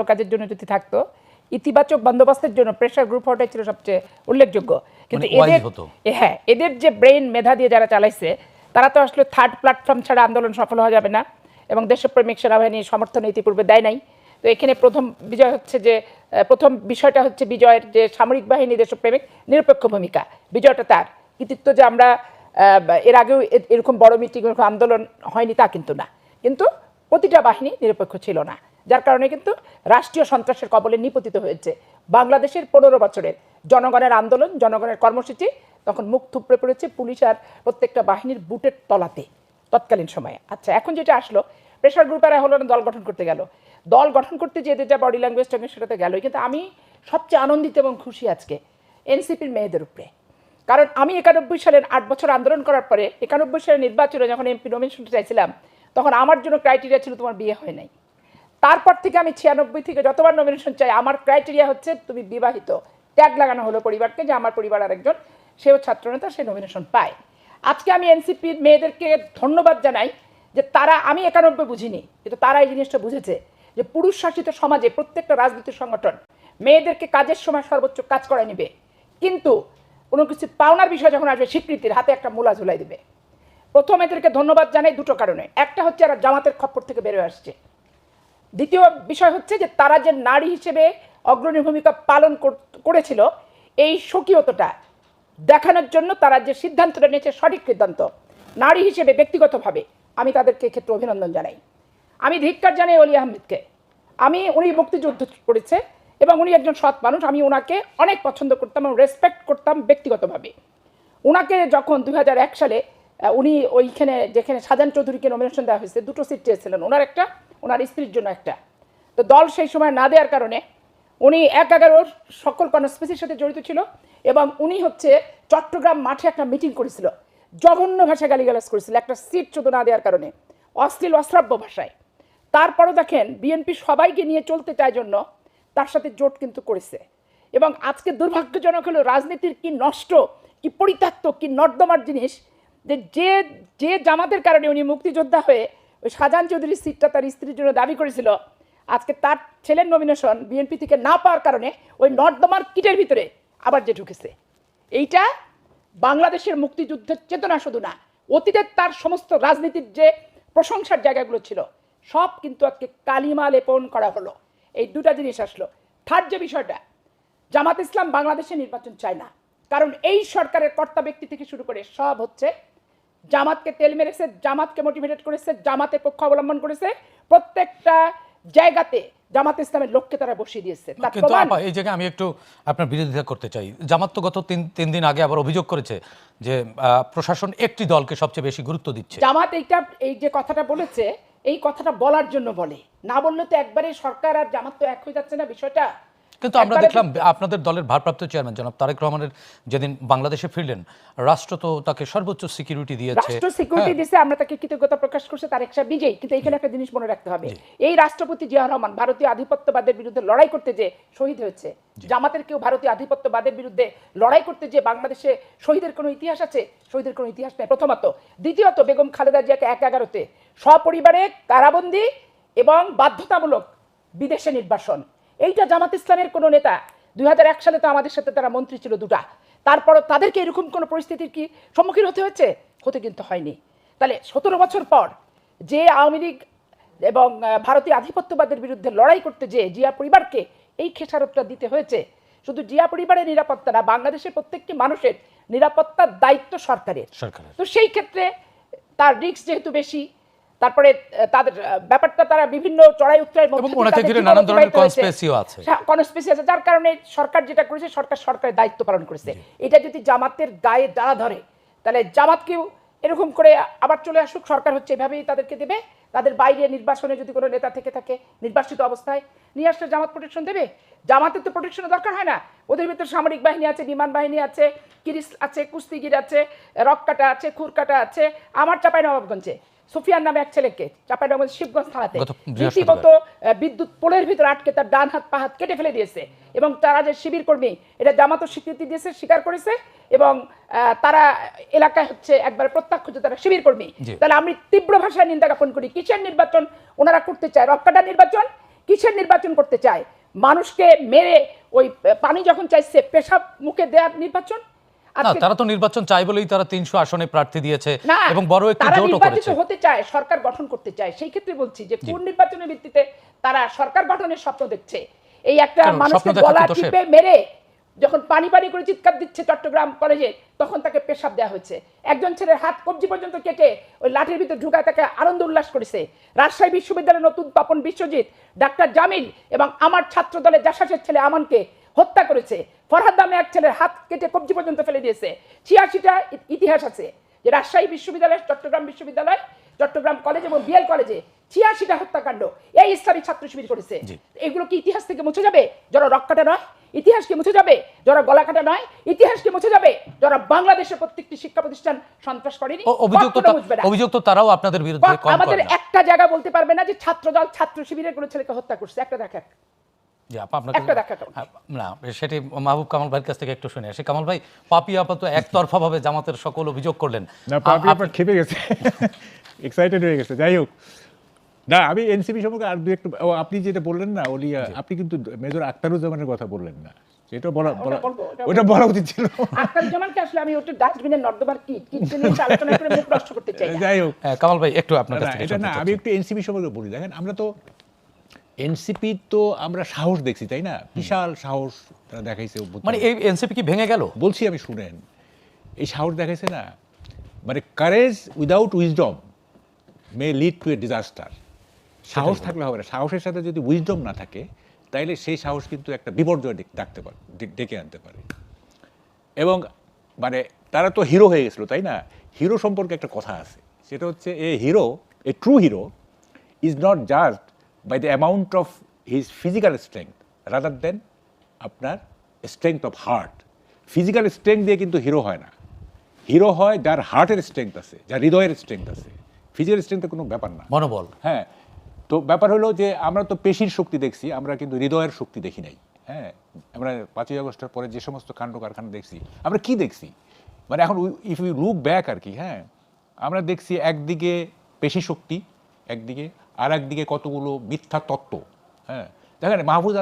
কাজের জন্য যদি থাকতো, ইতিবাচক বন্দোবস্তের জন্য প্রেসার গ্রুপ হওয়াটাই ছিল সবচেয়ে উল্লেখযোগ্য। কিন্তু এদের যে ব্রেইন মেধা দিয়ে যারা চালাইছে, তারা তো আসলে থার্ড প্ল্যাটফর্ম ছাড়া আন্দোলন সফল হওয়া যাবে না, এবং দেশপ্রেমিক সেনাবাহিনীর সমর্থন ইতিপূর্বে দেয় নাই। তো এখানে প্রথম বিষয়টা হচ্ছে বিজয়ের যে সামরিক বাহিনী দেশপ্রেমিক নিরপেক্ষ ভূমিকা, বিজয়টা তার কৃতিত্ব। যে আমরা এর আগেও এরকম বড় মিটিং, এরকম আন্দোলন হয়নি তা কিন্তু না, কিন্তু প্রতিটা বাহিনী নিরপেক্ষ ছিল না, যার কারণে কিন্তু রাষ্ট্রীয় সন্ত্রাসের কবলে নিপতিত হয়েছে বাংলাদেশের 15 বছরের জনগণের আন্দোলন, জনগণের কর্মসূচি তখন মুখ থুপড়ে পড়েছে পুলিশ আর প্রত্যেকটা বাহিনীর বুটের তলাতে তৎকালীন সময়ে। আচ্ছা, এখন যেটা আসলো, প্রেসার গ্রুপেরা হলো দল গঠন করতে গেল, দল গঠন করতে যেতে যা বডি ল্যাঙ্গুয়েজ টাঙ্গে সেটাতে গেলই। কিন্তু আমি সবচেয়ে আনন্দিত এবং খুশি আজকে এনসিপির মেয়েদের উপরে, কারণ আমি 91 সালের 8 বছর আন্দোলন করার পরে 91 সালের নির্বাচনে যখন এমপি নমিনেশন চাইছিলাম, তখন আমার জন্য ক্রাইটেরিয়া ছিল তোমার বিয়ে হয় নাই। তারপর থেকে আমি 96 থেকে যতবার নমিনেশন চাই, আমার ক্রাইটেরিয়া হচ্ছে তুমি বিবাহিত। ট্যাগ লাগানো হলো পরিবারকে যে আমার পরিবার আরেকজন, সেও ছাত্রনেতা, সে নমিনেশন পায়। আজকে আমি এনসিপির মেয়েদেরকে ধন্যবাদ জানাই যে তারা, আমি 91 বুঝিনি, কিন্তু তারা এই জিনিসটা বুঝেছে যে পুরুষ শাসিত সমাজে প্রত্যেকটা রাজনৈতিক সংগঠন মেয়েদেরকে কাজের সময় সর্বোচ্চ কাজ করায় নেবে, কিন্তু কোনো কিছু পাওনার বিষয় যখন আসবে স্বীকৃতির হাতে একটা মূলা ঝুলাই দেবে। প্রথম এদেরকে ধন্যবাদ জানাই দুটো কারণে। একটা হচ্ছে এরা জামাতের খপ্পর থেকে বেরোয় আসছে। দ্বিতীয় বিষয় হচ্ছে যে তারা যে নারী হিসেবে অগ্রণী ভূমিকা পালন করেছিল, এই স্বকীয়তাটা দেখানোর জন্য তারা যে সিদ্ধান্তটা নিয়েছে সঠিক সিদ্ধান্ত, নারী হিসেবে ব্যক্তিগতভাবে আমি তাদেরকে ক্ষেত্রে অভিনন্দন জানাই। আমি ধিক্কার জানাই অলি আহমেদকে। উনি মুক্তিযুদ্ধ করেছে এবং উনি একজন সৎ মানুষ, আমি ওনাকে অনেক পছন্দ করতাম এবং রেসপেক্ট করতাম ব্যক্তিগতভাবে। ওনাকে যখন 2001 সালে উনি ওইখানে যেখানে শাহজাহান চৌধুরীকে নমিনেশন দেওয়া হয়েছে, 2টো সিট চেয়েছিলেন, ওনার একটা, ওনার স্ত্রীর জন্য একটা। তো দল সেই সময় না দেওয়ার কারণে উনি 11 সকল কনস্পিরেসির সাথে জড়িত ছিল, এবং উনি হচ্ছে চট্টগ্রাম মাঠে একটা মিটিং করেছিল, জঘন্য ভাষা গালিগালাজ করেছিল একটা সিট শুধু না দেওয়ার কারণে, অশ্লীল অশ্রাব্য ভাষায়। তারপরও দেখেন বিএনপি সবাইকে নিয়ে চলতে চায় জন্য তার সাথে জোট কিন্তু করেছে। এবং আজকে দুর্ভাগ্যজনক হলো রাজনীতির কি নষ্ট, কি পরিত্যক্ত, কি নর্দমার জিনিস, যে যে জামাতের কারণে উনি মুক্তিযোদ্ধা হয়ে ওই শাহজাহান চৌধুরীর সিটটা তার স্ত্রীর জন্য দাবি করেছিল, আজকে তার ছেলের নমিনেশন বিএনপি থেকে না পাওয়ার কারণে ওই নর্দমার কিটের ভিতরে আবার যে ঢুকেছে। এইটা বাংলাদেশের মুক্তিযুদ্ধের চেতনা শুধু না, অতীতের তার সমস্ত রাজনীতির যে প্রশংসার জায়গাগুলো ছিল সব কিন্তু আজকে কালিমা লেপন করা হলো। এই দুটা জিনিস আসলো। থার্ড যে বিষয়টা, জামাত ইসলাম বাংলাদেশে নির্বাচন চায় না, কারণ এই সরকারের কর্তা ব্যক্তি থেকে শুরু করে সব হচ্ছে জামাতকে তেল মেরেছে, জামাতকে মোটিভেটেড করেছে, জামাতের পক্ষ অবলম্বন করেছে, প্রত্যেকটা জায়গাতে জামাত ইসলামের লোককে তারা বসিয়ে দিয়েছে। কিন্তু এই জায়গায় আমি একটু আপনার বিরোধিতা করতে চাই। জামাত তো গত তিন দিন আগে আবার অভিযোগ করেছে যে প্রশাসন একটি দলকে সবচেয়ে বেশি গুরুত্ব দিচ্ছে। জামাত এই যে কথাটা বলেছে, এই কথাটা বলার জন্য বলে, না বললে তো একবারে সরকার আর জামাত তো এক হয়ে যাচ্ছে না বিষয়টা। কিন্তু আমরা দেখলাম আপনাদের দলের ভারপ্রাপ্ত চেয়ারম্যান জনাব তারেক রহমানের যেদিন বাংলাদেশে ফিরলেন, রাষ্ট্র তো তাকে সর্বোচ্চ সিকিউরিটি দিয়েছে, রাষ্ট্র সিকিউরিটি দিয়েছে, আমরা তাকে কৃতজ্ঞতা প্রকাশ করছি তারেক সাহেব নিজেই। কিন্তু এখানে একটা জিনিস মনে রাখতে হবে, এই রাষ্ট্রপতি জিয়াউর রহমান ভারতীয় আধিপত্যবাদের বিরুদ্ধে লড়াই করতে যে শহীদ হয়েছে। জামাতের কেউ ভারতীয় আধিপত্যবাদের বিরুদ্ধে লড়াই করতে যে বাংলাদেশে শহীদের কোনো ইতিহাস আছে? শহীদের কোনো ইতিহাস নেই, প্রথমত। দ্বিতীয়ত, বেগম খালেদা জিয়াকে 11-তে সপরিবারে কারাবন্দী এবং বাধ্যতামূলক বিদেশে নির্বাসন। এইটা জামাত ইসলামের কোনো নেতা, 2001 সালে তো আমাদের সাথে তারা মন্ত্রী ছিল দুটা, তারপরও তাদেরকে এরকম কোনো পরিস্থিতির কি সম্মুখীন হতে কিন্তু হয়নি। তাহলে 17 বছর পর যে আওয়ামী লীগ এবং ভারতীয় আধিপত্যবাদের বিরুদ্ধে লড়াই করতে যে জিয়া পরিবারকে এই খেসারতটা দিতে হয়েছে, শুধু জিয়া পরিবারের নিরাপত্তা না, বাংলাদেশের প্রত্যেকটি মানুষের নিরাপত্তার দায়িত্ব সরকারের। তো সেই ক্ষেত্রে তার রিস্ক যেহেতু বেশি, তারপরে তাদের ব্যাপারটা তারা বিভিন্ন চড়াই উত্তরায়ের মধ্যে কনস্পিরেসি আছে, যার কারণে সরকার যেটা করেছে, সরকারের দায়িত্ব পালন করেছে। এটা যদি জামাতের গায়ে দাঁড়া ধরে, তাহলে জামাতকেও এরকম করে আবার চলে আসুক, সরকার হচ্ছে এভাবেই তাদেরকে দেবে। তাদের বাইরে নির্বাচনে যদি কোনো নেতা থেকে থাকে নির্বাসিত অবস্থায় নিয়ে আসলে জামাত প্রোটেকশন দেবে। জামাতের তো প্রোটেকশনের দরকার হয় না, ওদের ভিতরে সামরিক বাহিনী আছে, বিমান বাহিনী আছে, কিরিস আছে, কুস্তিগির আছে, রককাটা আছে, খুরকাটা আছে। আমার চাঁপাইনবাবগঞ্জে সুফিয়ান নামে এক ছেলেকে চাঁপাইনবাবগঞ্জ শিবগঞ্জ থানাতে রীতিমতো বিদ্যুৎ পোলের ভিতরে আটকে তার ডান হাত পা হাত কেটে ফেলে দিয়েছে, এবং তারা যে শিবির কর্মী এটা জামাতও স্বীকৃতি দিয়েছে, স্বীকার করেছে, এবং তারা এলাকায় হচ্ছে একবার প্রত্যক্ষ যে তারা শিবির কর্মী। তাহলে আমি তীব্র ভাষায় নিন্দা জ্ঞাপন করি। কিসের নির্বাচন ওনারা করতে চায়? রককাটার নির্বাচন, কিসের নির্বাচন করতে চায়? মানুষকে মেরে ওই পানি যখন চাইছে পেশাব মুখে দেওয়ার নির্বাচন? না, তারা তো নির্বাচন চাই বলেই তারা 300 আসনে প্রার্থী দিয়েছে না, এবং বড় একটি তারা জোটও নির্বাচিত করেছে। হতে চায়, সরকার গঠন করতে চায়। সেই ক্ষেত্রে বলছি যে কোন নির্বাচনের ভিত্তিতে তারা সরকার গঠনের স্বপ্ন দেখছে? এই একটা কেন, মানুষকে স্বপ্ন দেখা গলা কি দোষের? টিপে মেরে যখন পানি পানি করে চিৎকার দিচ্ছে চট্টগ্রাম কলেজে, তখন তাকে পেশাব দেওয়া হয়েছে। একজন ছেলের হাত কবজি পর্যন্ত কেটে ওই লাঠির ভিতরে ঢুকায় তাকে আনন্দ উল্লাস করেছে। রাজশাহী বিশ্ববিদ্যালয়ের নতুন তপন বিশ্বজিৎ, ডাক্তার জামিল এবং আমার ছাত্র দলের জাসাসের ছেলে আমানকে হত্যা করেছে। ফরহাদ নামে এক ছেলের হাত কেটে কবজি পর্যন্ত ফেলে দিয়েছে। 86টা ইতিহাস আছে যে রাজশাহী বিশ্ববিদ্যালয়, চট্টগ্রাম বিশ্ববিদ্যালয়, চট্টগ্রাম কলেজ এবং বিএল কলেজে 86টা হত্যাকাণ্ড এই ইসলামী ছাত্র শিবির করেছে। এগুলো কি ইতিহাস থেকে মুছে যাবে? যারা রক্কাটা নয়? ইতিহাস কি মুছে যাবে? যারা গলা কাটা নয়? ইতিহাস কি মুছে যাবে? যারা বাংলাদেশের প্রত্যেকটি শিক্ষা প্রতিষ্ঠান সন্ত্রাস করেনি? অভিযোগ তো তারাও আপনাদের বিরুদ্ধে কম আমাদের করে না। একটা জায়গা বলতে পারবে না যে ছাত্রদল ছাত্র শিবিরের কোনো ছেলেকে হত্যা করছে? একটা দেখা জি, আপা আপনাকে একটা দেখা না, সেটি মাহবুব কামাল ভাইয়ের কাছ থেকে একটু শুনে আসি। কামাল ভাই, পাপি আপা তো একতরফা ভাবে জামাতের সকল অভিযোগ করলেন। না, পাপি আপা খেপে গেছে, এক্সাইটেড হয়ে গেছে। যাই হোক, না, আমি এনসিপি সম্পর্কে আর দু একটু, আপনি যেটা বললেন না ওলিয়া, আপনি কিন্তু মেজর আখতারুজ্জামানের কথা বললেন না। এটা ওটা বলা উচিত ছিল। আখতারুজ্জামানকে আসলে আমি ওটা ডাস্টবিনের নর্দমার কিট নিয়ে আলোচনা করে মুখ নষ্ট করতে চাই না। যাই হোক, কামাল ভাই একটু আপনার কাছ থেকে এটা না, আমি একটু এনসিপি সম্পর্কে বলি। দেখেন, আমরা তো এনসিপি তো আমরা সাহস দেখছি, তাই না? বিশাল সাহস তারা দেখাইছে। মানে এই এনসিপি কি ভেঙে গেল? বলছি, আমি শুনেন, এই সাহস দেখাইছে না, মানে courage without wisdom may lead to a disaster. সাহস থাকলে হবে না, সাহসের সাথে যদি উইজডম না থাকে তাইলে সেই সাহস কিন্তু একটা বিপর্যয় ডাকতে পারে, ডেকে আনতে পারে। এবং মানে তারা তো হিরো হয়ে গেছিলো, তাই না? হিরো সম্পর্কে একটা কথা আছে, সেটা হচ্ছে a true hero is not just by the amount of his physical strength rather than আপনার strength of heart. Physical strength দিয়ে কিন্তু হিরো হয় না। হিরো হয় যার হার্টের স্ট্রেংথ আছে, যার হৃদয়ের স্ট্রেংথ আছে। ফিজিক্যাল স্ট্রেংথের কোনো ব্যাপার না, মনোবল। হ্যাঁ, তো ব্যাপার হলো যে আমরা তো পেশির শক্তি দেখছি, আমরা কিন্তু হৃদয়ের শক্তি দেখি নাই। হ্যাঁ, আমরা 5ই আগস্টের পরে যে সমস্ত কাণ্ড কারখানা দেখছি, আমরা কি দেখছি? মানে এখন ইফ ইউ লুক ব্যাক আর কি, হ্যাঁ, আমরা দেখছি একদিকে পেশি শক্তি, একদিকে, আর একদিকে কতগুলো মিথ্যা তত্ত্ব। হ্যাঁ, দেখেন মাহফুজ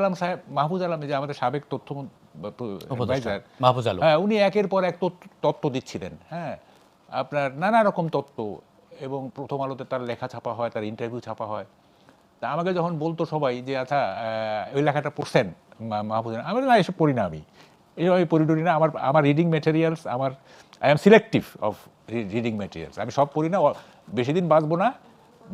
আলম যে আমাদের সাবেক তথ্য মাহফুজ আলম, হ্যাঁ, উনি একের পর এক তত্ত্ব দিচ্ছিলেন। হ্যাঁ, আপনার নানা রকম তত্ত্ব, এবং প্রথম আলোতে তার লেখা ছাপা হয়, তার ইন্টারভিউ ছাপা হয়। তা আমাকে যখন বলতো সবাই যে আচ্ছা ওই লেখাটা পড়ছেন মাহফুজ, আমি না, এসব পড়ি না, আমি পড়ি না। আমার reading materials, I am selective of reading materials. আমি সব পড়ি না, বেশি দিন বাঁচবো না।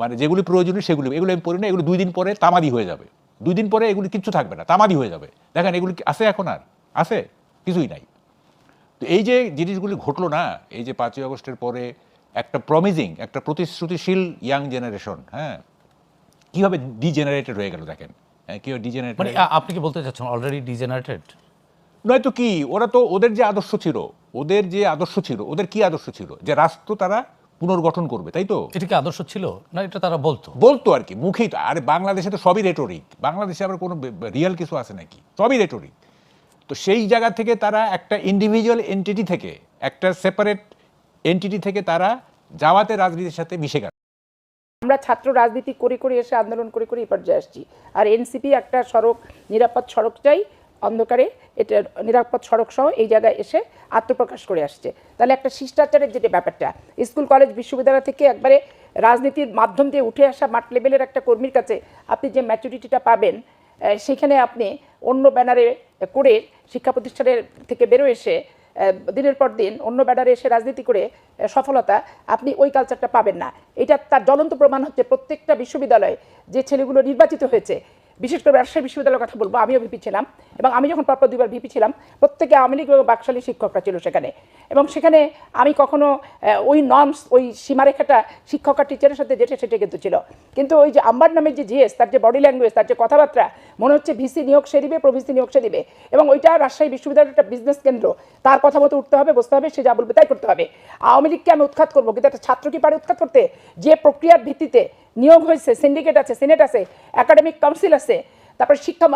মানে যেগুলি প্রয়োজনীয় এগুলো আমি পড়ি না। এগুলো 2 দিন পরে তামাদি হয়ে যাবে, 2 দিন পরে এগুলি কিচ্ছু থাকবে না, তামাদি হয়ে যাবে। দেখেন এগুলি আছে, এখন আর আছে কিছুই নাই। তো এই যে জিনিসগুলি ঘটলো না, এই যে 5ই আগস্টের পরে একটা প্রমিজিং, একটা প্রতিশ্রুতিশীল ইয়াং জেনারেশন, হ্যাঁ, কিভাবে ডিজেনারেটেড হয়ে গেল। দেখেন কিভাবে ডিজেনারেটেড। মানে আপনি কি বলতে চাচ্ছেন অলরেডি ডিজেনারেটেড? নয়তো কি, ওরা তো ওদের যে আদর্শ ছিল, ওদের কি আদর্শ ছিল? যে রাষ্ট্র তারা পুনর্গঠন করবে, তাই তো? এটা কি আদর্শ ছিল না? এটা তারা বলতো আর কি, মুখেই তো। আরে বাংলাদেশে তো সবই রেটোরিক, বাংলাদেশে আবার কোনো রিয়েল কিছু আছে নাকি? সবই রেটোরিক। তো সেই জায়গা থেকে তারা একটা ইন্ডিভিজুয়াল এন্টিটি থেকে, একটা সেপারেট এন্টিটি থেকে তারা জামাতের রাজনীতির সাথে মিশে গেল। আমরা ছাত্র রাজনীতি করে এসে আন্দোলন করে এই পর্যায়ে আসছি। আর এনসিপি একটা নিরাপদ সড়ক চাই, অন্ধকারে এটা নিরাপদ সড়ক সহ এই জায়গায় এসে আত্মপ্রকাশ করে আসছে। তাহলে একটা শিষ্টাচারের যেটা ব্যাপারটা, স্কুল কলেজ বিশ্ববিদ্যালয় থেকে একবারে রাজনীতির মাধ্যম দিয়ে উঠে আসা মাঠ লেভেলের একটা কর্মীর কাছে আপনি যে ম্যাচুরিটিটা পাবেন, সেখানে আপনি অন্য ব্যানারে করে শিক্ষা প্রতিষ্ঠানের থেকে বেরো এসে দিনের পর দিন অন্য ব্যানারে এসে রাজনীতি করে সফলতা, আপনি ওই কালচারটা পাবেন না। এটা তার জ্বলন্ত প্রমাণ হচ্ছে প্রত্যেকটা বিশ্ববিদ্যালয়ে যে ছেলেগুলো নির্বাচিত হয়েছে, বিশেষ করে রাজশাহী বিশ্ববিদ্যালয়ের কথা বলবো, আমিও ভিপি ছিলাম, এবং আমি যখন পরপর 2বার ভিপি ছিলাম, প্রত্যেকে আওয়ামী লীগ এবং বাকশালী শিক্ষকরা ছিল সেখানে। এবং সেখানে আমি কখনো ওই নর্মস, ওই সীমারেখাটা শিক্ষক আর টিচারের সাথে যেটা সেটা কিন্তু ছিল। কিন্তু ওই যে আম্বার নামের যে জিএস, তার যে বডি ল্যাঙ্গুয়েজ, তার যে কথাবার্তা, মনে হচ্ছে ভিসি নিয়োগ সে দিবে, প্রভিসি নিয়োগ সে দিবে। এবং ওইটা রাজশাহী বিশ্ববিদ্যালয়ের একটা বিজনেস কেন্দ্র, তার কথা মতো উঠতে হবে, বসতে হবে, সে যা বলবে তাই করতে হবে। আওয়ামী লীগকে আমি উৎখাত করবো, কিন্তু একটা ছাত্র কি পারে উৎখাত করতে? যে প্রক্রিয়ার ভিত্তিতে নিয়োগ হয়েছে, সিন্ডিকেট আছে, সিনেট আছে, একাডেমিক কাউন্সিল আছে, তারপরে শিক্ষা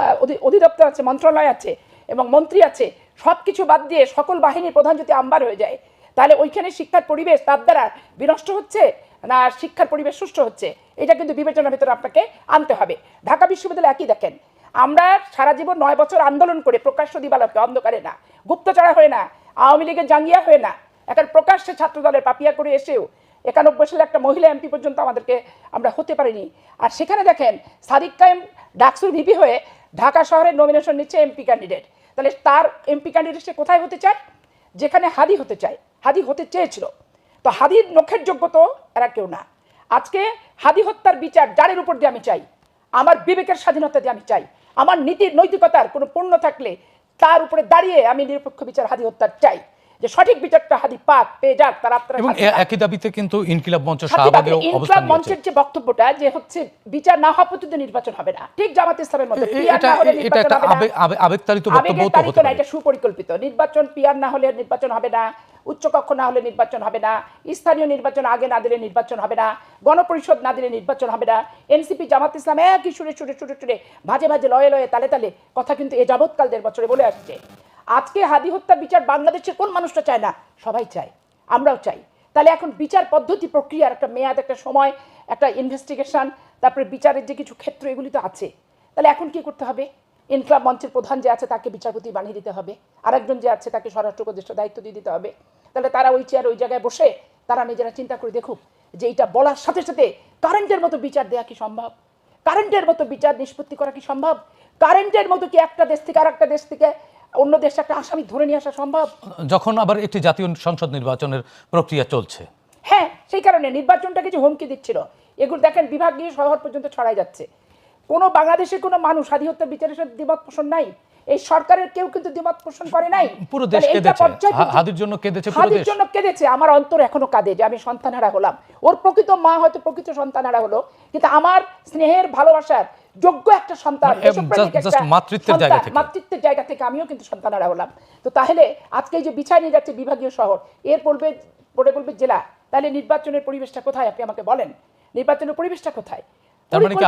অধিদপ্তর আছে, মন্ত্রণালয় আছে এবং মন্ত্রী আছে, সব কিছু বাদ দিয়ে সকল বাহিনীর প্রধান যদি আম্বার হয়ে যায়, তাহলে ওইখানে শিক্ষার পরিবেশ তার দ্বারা বিনষ্ট হচ্ছে না শিক্ষার পরিবেশ সুষ্ঠু হচ্ছে, এটা কিন্তু বিবেচনার ভিতরে আপনাকে আনতে হবে। ঢাকা বিশ্ববিদ্যালয় একই দেখেন, আমরা সারা জীবন 9 বছর আন্দোলন করে প্রকাশ্য দিবালোকে, অন্ধকারে না, গুপ্তচরা হয়ে না, আওয়ামী লীগের জাঙ্গিয়া হয়ে না, এখন প্রকাশ্যে ছাত্র দলের পাপিয়া করে এসেও 91 সালে একটা মহিলা এমপি পর্যন্ত আমাদেরকে আমরা হতে পারিনি। আর সেখানে দেখেন সাদিক কায়েম ডাকসুর ভিপি হয়ে ঢাকা শহরের নমিনেশন নিচ্ছে এমপি ক্যান্ডিডেট। তাহলে তার এমপি ক্যান্ডিডেট সে কোথায় হতে চায়? যেখানে হাদি হতে চায়, হাদি হতে চেয়েছিল। তো হাদির নখের যোগ্য তো এরা কেউ না। আজকে হাদি হত্যার বিচার জারের উপর দিয়ে আমি চাই, আমার বিবেকের স্বাধীনতা দিয়ে আমি চাই, আমার নীতির নৈতিকতার কোনো পূর্ণ থাকলে তার উপরে দাঁড়িয়ে আমি নিরপেক্ষ বিচার হাদি হত্যার চাই, যে সঠিক বিচারটা হাদি পাক পেয়ে যাক, তার আপনারা এবং একই দাবিতে কিন্তু ইনকিলাব মঞ্চ শাহবাগেও অবস্থান নিয়েছে। মঞ্চের যে বক্তব্যটা যে হচ্ছে বিচার না হওয়া পর্যন্ত নির্বাচন হবে না, ঠিক জামাত ইসলামের মতো এটা একটা আবেগতাড়িত বক্তব্য তো হতে পারে। এটা সুপরিকল্পিত নির্বাচন, পিয়ার না হলে নির্বাচন হবে না, উচ্চকক্ষ না হলে নির্বাচন হবে না, স্থানীয় নির্বাচন আগে না দিলে নির্বাচন হবে না, গণপরিষদ না দিলে নির্বাচন হবে না। এনসিপি জামাত ইসলাম একই সুরে সুরে সুরে সুরে ভাজে ভাজে লয়ে লয়ে তালে তালে কথা কিন্তু এ যাবৎকাল 1.5 বছরে বলে আসছে। আজকে হাদি হত্যার বিচার বাংলাদেশের কোন মানুষটা চায় না? সবাই চায়, আমরাও চাই। তাহলে এখন বিচার পদ্ধতি প্রক্রিয়ার একটা মেয়াদ, একটা সময়, একটা ইনভেস্টিগেশন, তারপরে বিচারের যে কিছু ক্ষেত্র এগুলি তো আছে। তাহলে এখন কি করতে হবে? ইনকিলাব মঞ্চের প্রধান যে আছে তাকে বিচারপতি বানিয়ে দিতে হবে, আরেকজন যে আছে তাকে স্বরাষ্ট্র উপদেষ্টার দায়িত্ব দিয়ে দিতে হবে। তাহলে তারা ওই চেয়ার ওই জায়গায় বসে তারা নিজেরা চিন্তা করে দেখুক যে এইটা বলার সাথে সাথে কারেন্টের মতো বিচার দেওয়া কি সম্ভব? কারেন্টের মতো বিচার নিষ্পত্তি করা কি সম্ভব? কারেন্টের মতো কি একটা দেশ থেকে আর একটা দেশ থেকে অন্য দেশে একটা আসামি ধরে নিয়ে আসা সম্ভব? যখন আবার একটি জাতীয় সংসদ নির্বাচনের প্রক্রিয়া চলছে, হ্যাঁ, সেই কারণে নির্বাচনটাকে যে হুমকি দিচ্ছিল, এগুলো দেখেন বিভাগীয় শহর পর্যন্ত ছড়াই যাচ্ছে। কোনো বাংলাদেশের কোনো মানুষ হাদি হত্যার বিচারের সাথে দ্বিমত পোষণ নাই, এই সরকারের কেউ কিন্তু দ্বিমত পোষণ করে নাই। পুরো দেশ কেঁদেছে, হাদির জন্য কেঁদেছে, পুরো দেশ জন্য কেঁদেছে। আমার অন্তর এখনো কাঁদে যে আমি সন্তানহারা হলাম। ওর প্রকৃত মা হয়তো প্রকৃত সন্তানহারা হলো, কিন্তু আমার স্নেহের ভালোবাসার যোগ্য একটা সন্তান, মাতৃত্বের জায়গা থেকে আমিও কিন্তু সন্তানহারা হলাম। তো তাহলে আজকে এই যে বিচার নিয়ে যাচ্ছে বিভাগীয় শহর, এর পরে বলবে জেলা, তাহলে নির্বাচনের পরিবেশটা কোথায়? আপনি আমাকে বলেন, নির্বাচনের পরিবেশটা কোথায়? তার মানে কি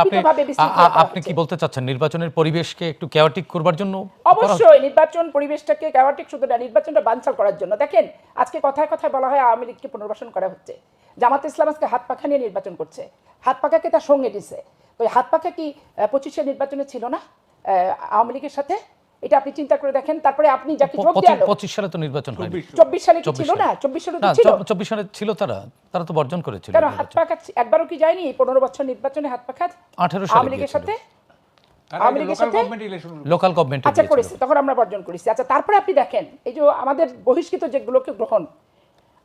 আপনি কি বলতে চাচ্ছেন নির্বাচনের পরিবেশকে একটু কেওয়াটিক করবার জন্য? অবশ্যই নির্বাচন পরিবেশটাকে কেওয়াটিক শুধু না, নির্বাচনটা বানচাল করার জন্য। দেখেন আজকে কথায় কথায় বলা হয় আওয়ামী লীগকে পুনর্বাসন করা হচ্ছে, জামাত ইসলাম আজকে হাত পাখা নিয়ে নির্বাচন করছে, হাত পাখাকে তার সঙ্গে দিছে। তো হাত পাখা কি 25-এর নির্বাচনে ছিল না আওয়ামী লীগের সাথে? এটা আপনি চিন্তা করে দেখেন। তারপরে আপনি যাকে যোগ দেন, 25 সালে তো নির্বাচন হয়নি, 24 সালে কি ছিল না? 24 সালে তো ছিল, 24 সালে ছিল, তারা তো বর্জন করেছিল। কারণ হাত পাখা একবারও কি যায়নি 15 বছর নির্বাচনে হাত পাখা 18 সালে আওয়ামী লীগের সাথে? আওয়ামী লীগের সাথে লোকাল গভর্নমেন্ট আচ্ছা করেছে, তখন আমরা বর্জন করেছি। আচ্ছা তারপরে আপনি দেখেন এই যে আমাদের বহিষ্কৃত যেগুলোকে গ্রহণ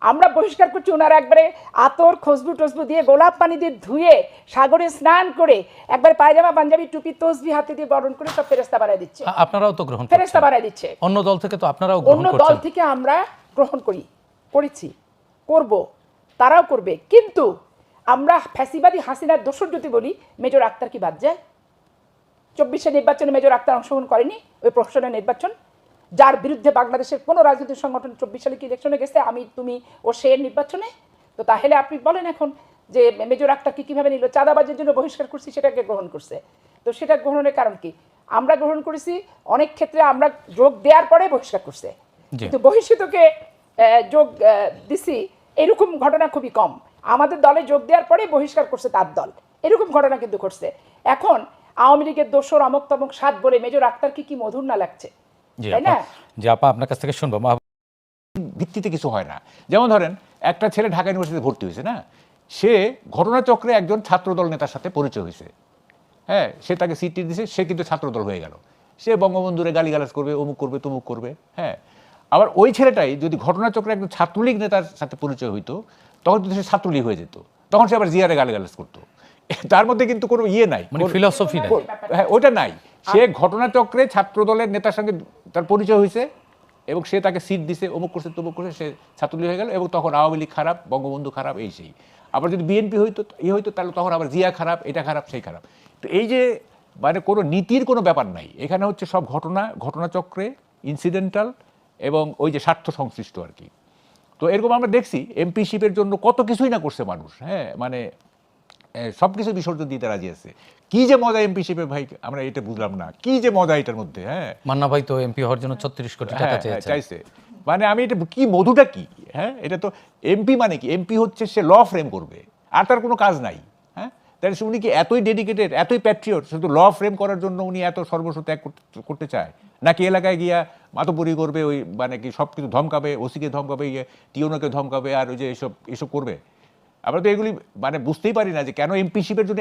আমরা বহিষ্কার করছি, ওনারা একবারে আতর খুশবু টসবু দিয়ে গোলাপ পানি দিয়ে ধুয়ে সাগরে স্নান করে একবার পায়জামা পাঞ্জাবি টুপি তসবি হাতে দিয়ে বরণ করে সব ফেরেশতা বানায় দিচ্ছে। আপনারাও তো গ্রহণ ফেরেশতা বানায় দিচ্ছে, অন্য দল থেকে তো আপনারাও গ্রহণ করছেন। অন্য দল থেকে আমরা গ্রহণ করেছি, করব, তারাও করবে। কিন্তু আমরা ফ্যাসিবাদী হাসিনার দোষর যদি বলি, মেজর আক্তার কি বাদ যায়? 24-এর নির্বাচনে মেজর আক্তার অংশগ্রহণ করেনি, ওই প্রহসনের নির্বাচন, যার বিরুদ্ধে বাংলাদেশের কোনো রাজনৈতিক সংগঠন 24 সালে কি ইলেকশনে গেছে? আমি, তুমি ও সে নির্বাচনে। তো তাহলে আপনি বলেন এখন যে মেজর আক্তারকে কিভাবে নিল? চাঁদাবাজের জন্য বহিষ্কার করছি, সেটাকে গ্রহণ করছে। তো সেটা গ্রহণের কারণ কি? আমরা গ্রহণ করেছি, অনেক ক্ষেত্রে আমরা যোগ দেওয়ার পরে বহিষ্কার করছে, কিন্তু বহিষ্কৃতকে যোগ দিছি এরকম ঘটনা খুবই কম। আমাদের দলে যোগ দেওয়ার পরে বহিষ্কার করছে তার দল, এরকম ঘটনা কিন্তু ঘটছে। এখন আওয়ামী লীগের দোসর অমক তমক সাত বলে মেজর আক্তারকে কি মধুর না লাগছে, তাই না? জি আপা, আপনার কাছ থেকে শুনবো। ভিত্তিতে কিছু হয় না। যেমন ধরেন একটা ছেলে ঢাকা ইউনিভার্সিটিতে ভর্তি হয়েছে না, সে ঘটনাচক্রে একজন ছাত্রদল নেতার সাথে পরিচয় হয়েছে, হ্যাঁ, সে তাকে সিট দিয়েছে, সে কিন্তু ছাত্রদল হয়ে গেল, সে বঙ্গবন্ধুরে গালিগালাজ করবে, অমুক করবে, তমুক করবে, হ্যাঁ। আবার ওই ছেলেটাই যদি ঘটনাচক্রে একজন ছাত্রলীগ নেতার সাথে পরিচয় হইতো, তখন কিন্তু সে ছাত্রলীগ হয়ে যেত, তখন সে আবার জিয়ারে গালিগালাজ করতো। তার মধ্যে কিন্তু কোনো ইয়ে নাই, মানে ফিলসফি নাই, হ্যাঁ ওইটা নাই। সে ঘটনাচক্রে ছাত্রদলের নেতার সঙ্গে তার পরিচয় হয়েছে এবং সে তাকে সিট দিছে, অমুক করছে, তমুক করছে, সে ছাত্রলীগ হয়ে গেল, এবং তখন আওয়ামী লীগ খারাপ, বঙ্গবন্ধু খারাপ, এই সেই। আবার যদি বিএনপি হইতো হইতো তাহলে তখন আবার জিয়া খারাপ, এটা খারাপ, সেই খারাপ। তো এই যে মানে কোনো নীতির কোনো ব্যাপার নাই এখানে, হচ্ছে সব ঘটনাচক্রে ইনসিডেন্টাল এবং ওই যে স্বার্থ সংশ্লিষ্ট আর কি। তো এরকম আমরা দেখছি এমপিশিপের জন্য কত কিছুই না করছে মানুষ, হ্যাঁ, মানে সব কিছু বিসর্জন দিতে রাজি আছে। কি যে মজা এমপিশিপে ভাই, আমরা এটা বুঝলাম না, কি যে মজা এটার মধ্যে। হ্যাঁ, মান্না ভাই তো এমপি হওয়ার জন্য 36 কোটি টাকা চাইছে। মানে আমি এটা কি মধুটা কি, হ্যাঁ এটা তো এমপি মানে কি, এমপি হচ্ছে সে ল ফ্রেম করবে আর তার কোনো কাজ নাই, হ্যাঁ তাহলে উনি কি এতই ডেডিকেটেড এতই প্যাট্রিয়ট শুধু ল ফ্রেম করার জন্য উনি এত সর্বস্ব ত্যাগ করতে চায়, নাকি এলাকায় গিয়া মাতব্বরি করবে, ওই মানে কি সব কিছু ধমকাবে, ওসিকে ধমকাবে, টিওনোকে ধমকাবে, আর ওই যে এসব করবে। আমরা তো এগুলি মানে বুঝতেই পারি না যে কেন এমপিশিপের জন্য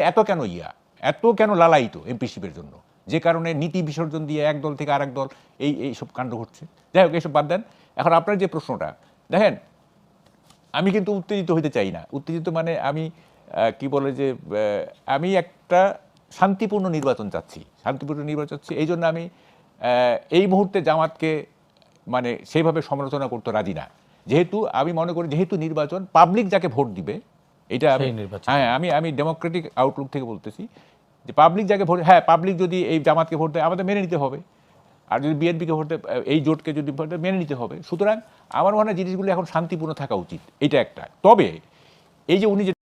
এত কেন লালায়িত এমপিশিপের জন্য, যে কারণে নীতি বিসর্জন দিয়ে এক দল থেকে আরেক দল এইসব কাণ্ড ঘটছে। যাই হোক এইসব বাদ দেন, এখন আপনার যে প্রশ্নটা দেখেন, আমি কিন্তু উত্তেজিত হইতে চাই না। উত্তেজিত মানে আমি কি বলে যে আমি একটা শান্তিপূর্ণ নির্বাচন চাচ্ছি, এই জন্য আমি এই মুহূর্তে জামাতকে মানে সেইভাবে সমালোচনা করতে রাজি না। যেহেতু আমি মনে করি যেহেতু নির্বাচন পাবলিক যাকে ভোট দিবে, এটা সেই নির্বাচন। হ্যাঁ আমি ডেমোক্রেটিক আউটলুক থেকে বলতেছি যে পাবলিক যাকে ভোট, হ্যাঁ পাবলিক যদি এই জামাতকে ভোট দেয় আমাদের মেনে নিতে হবে, আর যদি বিএনপিকে ভোট দেয়, এই জোটকে যদি ভোট দেয় মেনে নিতে হবে। সুতরাং আমার মনে হয় জিনিসগুলো এখন শান্তিপূর্ণ থাকা উচিত, এটা একটা। তবে এই যে উনি